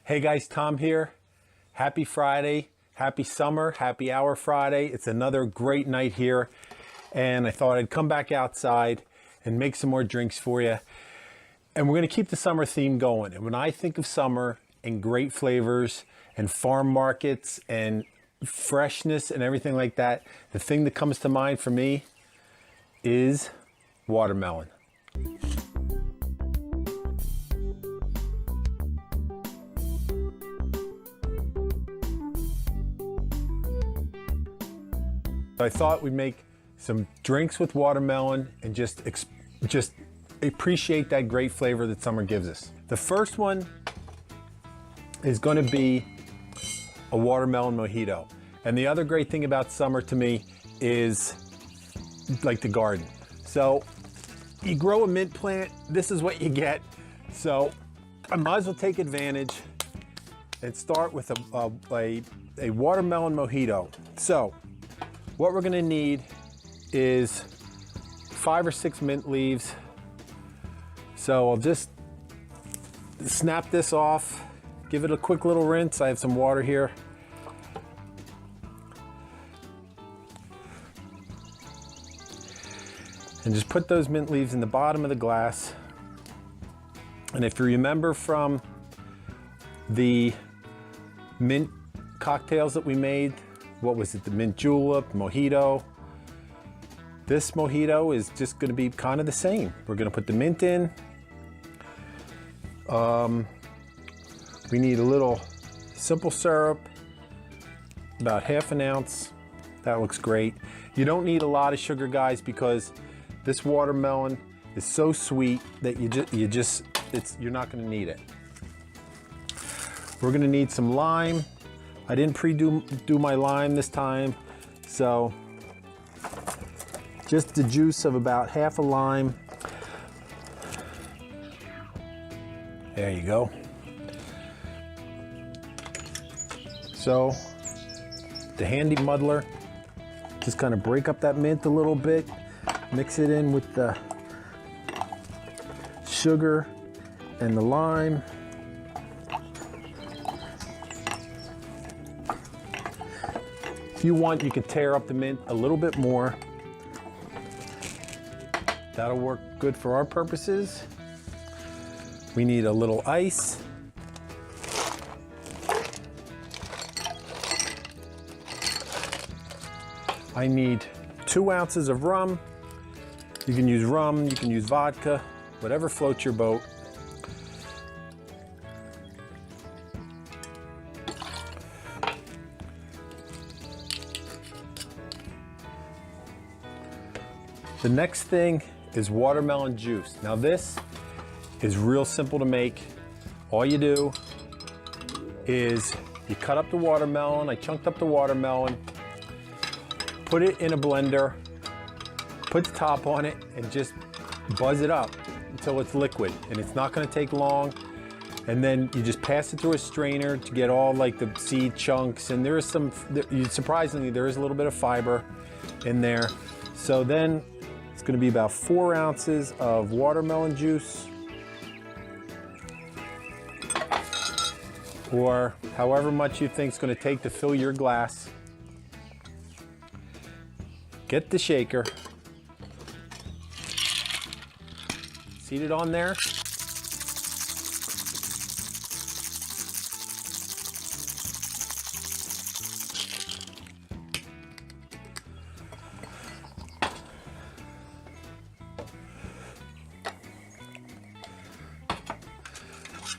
Hey guys, Tom here. Happy Friday, happy summer, happy hour Friday. It's another great night here, and I thought I'd come back outside and make some more drinks for you. And we're gonna keep the summer theme going. And when I think of summer and great flavors and farm markets and freshness and everything like that, the thing that comes to mind for me is watermelon. I thought we'd make some drinks with watermelon and just appreciate that great flavor that summer gives us. The first one is going to be a watermelon mojito. And the other great thing about summer to me is like the garden. So you grow a mint plant, this is what you get. So I might as well take advantage and start with a watermelon mojito. So what we're gonna need is 5 or 6 mint leaves. So I'll just snap this off, give it a quick little rinse. I have some water here. And just put those mint leaves in the bottom of the glass. And if you remember from the mint cocktails that we made, what was it, the mint julep, mojito. This mojito is just gonna be kind of the same. We're gonna put the mint in. We need a little simple syrup, about ½ an ounce. That looks great. You don't need a lot of sugar, guys, because this watermelon is so sweet that you're not gonna need it. We're gonna need some lime. I didn't do my lime this time, so just the juice of about ½ a lime. There you go. So the handy muddler, just kind of break up that mint a little bit, mix it in with the sugar and the lime. If you want, you can tear up the mint a little bit more. That'll work good for our purposes. We need a little ice. I need 2 ounces of rum. You can use rum, you can use vodka, whatever floats your boat. The next thing is watermelon juice. Now this is real simple to make. All you do is you cut up the watermelon. I chunked up the watermelon, put it in a blender, put the top on it, and just buzz it up until it's liquid. And it's not gonna take long. And then you just pass it through a strainer to get all like the seed chunks. And there is surprisingly, there is a little bit of fiber in there. So then it's gonna be about 4 ounces of watermelon juice, or however much you think it's gonna take to fill your glass. Get the shaker, seat it on there.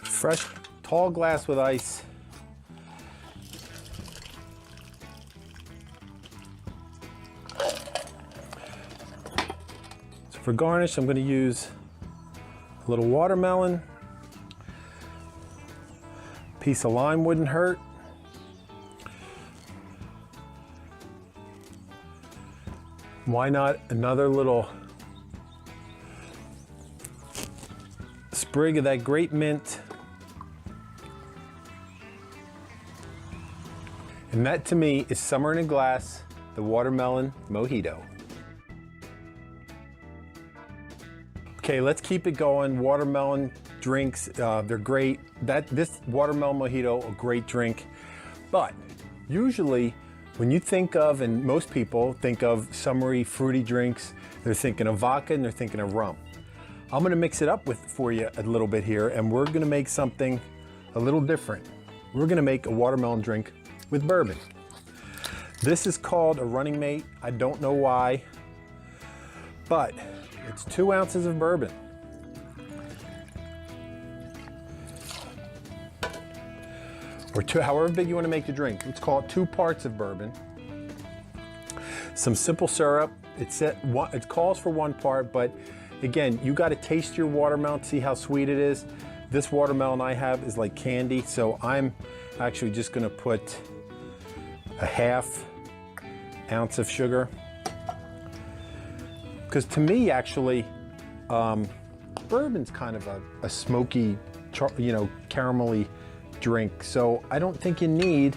Fresh, tall glass with ice. So for garnish, I'm going to use a little watermelon. Piece of lime wouldn't hurt. Why not another little sprig of that great mint. And that to me is summer in a glass, the watermelon mojito. Okay, let's keep it going. Watermelon drinks. They're great. This watermelon mojito, a great drink. But usually when you think of, and most people think of summery fruity drinks, they're thinking of vodka and they're thinking of rum. I'm gonna mix it up for you a little bit here, and we're gonna make something a little different. We're gonna make a watermelon drink with bourbon. This is called a running mate. I don't know why, but it's 2 ounces of bourbon. Or however big you want to make the drink. Let's call it 2 parts of bourbon. Some simple syrup. It calls for 1 part, but again, you got to taste your watermelon, see how sweet it is. This watermelon I have is like candy, so I'm actually just going to put a 1/2 ounce of sugar. Because to me, actually, bourbon's kind of a smoky, caramelly drink, so I don't think you need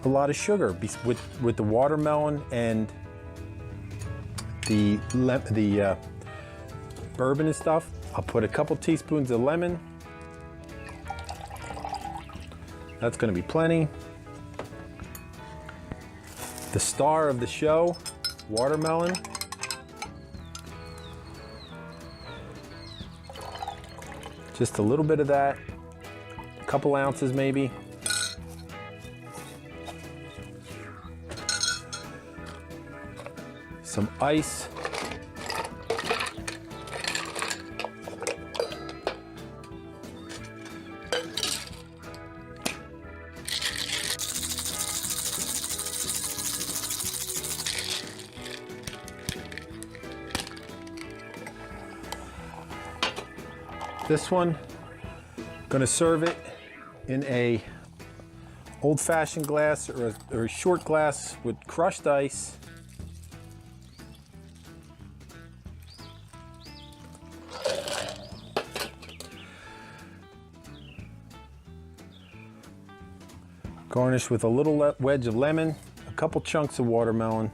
a lot of sugar with the watermelon and the bourbon and stuff. I'll put a couple teaspoons of lemon. That's going to be plenty. The star of the show, watermelon. Just a little bit of that. A couple ounces maybe. Some ice. This one, gonna serve it in a old-fashioned glass or a short glass with crushed ice. Garnish with a little wedge of lemon, a couple chunks of watermelon.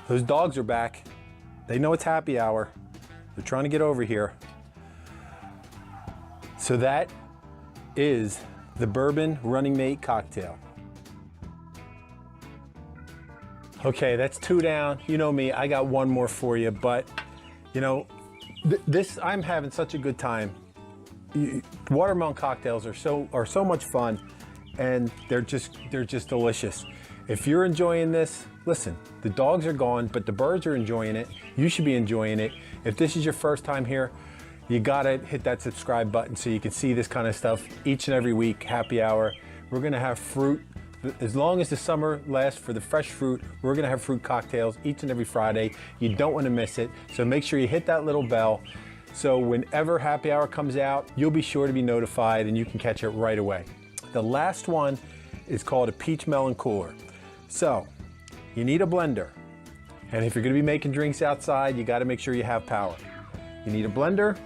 Those dogs are back. They know it's happy hour. They're trying to get over here. So that is the Bourbon Running Mate cocktail. Okay, that's 2 down. You know me, I got 1 more for you, but you know, I'm having such a good time. Watermelon cocktails are so much fun, and they're just delicious. If you're enjoying this, listen, the dogs are gone, but the birds are enjoying it. You should be enjoying it. If this is your first time here, you gotta hit that subscribe button so you can see this kind of stuff each and every week, happy hour. We're gonna have fruit. As long as the summer lasts for the fresh fruit, we're gonna have fruit cocktails each and every Friday. You don't wanna miss it, so make sure you hit that little bell so whenever happy hour comes out, you'll be sure to be notified and you can catch it right away. The last one is called a peach melon cooler. So, you need a blender. And if you're gonna be making drinks outside, you gotta make sure you have power. You need a blender.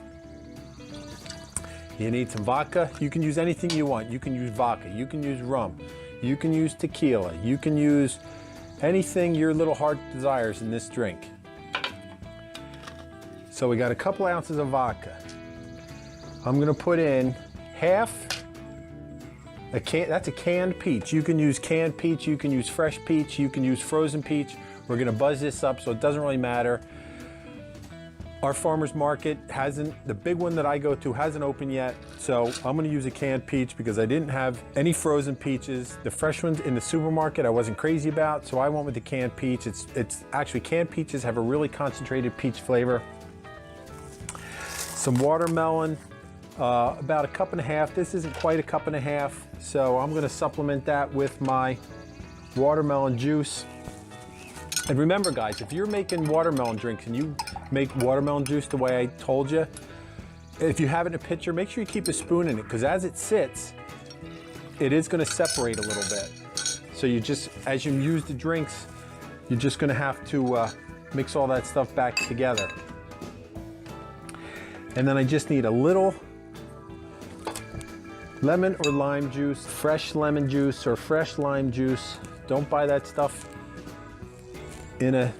You need some vodka. You can use anything you want. You can use vodka, you can use rum, you can use tequila, you can use anything your little heart desires in this drink. So we got a couple ounces of vodka. I'm gonna put in that's a canned peach. You can use canned peach, you can use fresh peach, you can use frozen peach. We're gonna buzz this up so it doesn't really matter. Our farmer's market the big one that I go to hasn't opened yet, so I'm gonna use a canned peach because I didn't have any frozen peaches. The fresh ones in the supermarket I wasn't crazy about, so I went with the canned peach. It's actually, canned peaches have a really concentrated peach flavor. Some watermelon, about 1.5 cups. This isn't quite 1.5 cups, so I'm gonna supplement that with my watermelon juice. And remember guys, if you're making watermelon drinks and you make watermelon juice the way I told you, if you have it in a pitcher, make sure you keep a spoon in it, because as it sits, it is gonna separate a little bit. So as you use the drinks, you're just gonna have to mix all that stuff back together. And then I just need a little lemon or lime juice, fresh lemon juice or fresh lime juice. Don't buy that stuff in a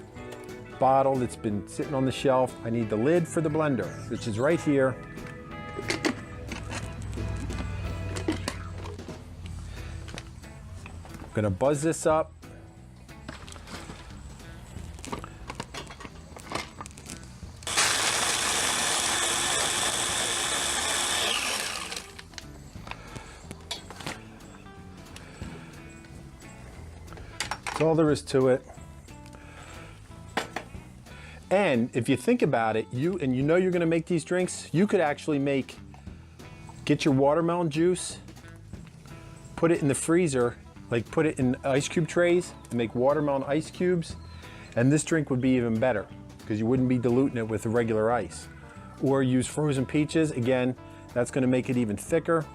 bottle that's been sitting on the shelf. I need the lid for the blender, which is right here. I'm gonna buzz this up. That's all there is to it. And if you think about it, you know you're gonna make these drinks, you could actually get your watermelon juice, put it in the freezer, like put it in ice cube trays and make watermelon ice cubes, and this drink would be even better because you wouldn't be diluting it with the regular ice. Or use frozen peaches, again, that's gonna make it even thicker.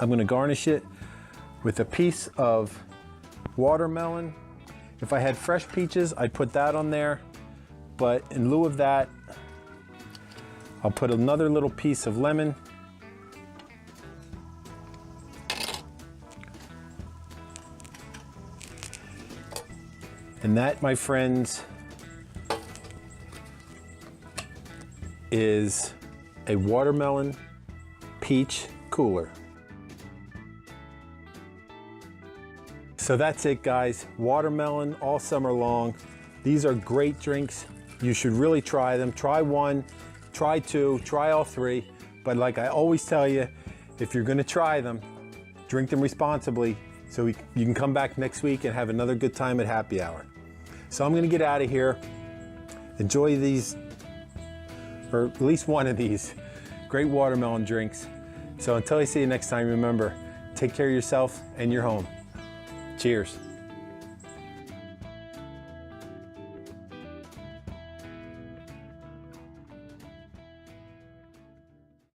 I'm gonna garnish it with a piece of watermelon. If I had fresh peaches, I'd put that on there, but in lieu of that, I'll put another little piece of lemon. And that, my friends, is a watermelon peach cooler. So that's it, guys. Watermelon all summer long. These are great drinks. You should really try them. Try one, try two, try all three. But like I always tell you, if you're gonna try them, drink them responsibly so you can come back next week and have another good time at happy hour. So I'm gonna get out of here. Enjoy these, or at least one of these great watermelon drinks. So until I see you next time, remember, take care of yourself and your home. Cheers.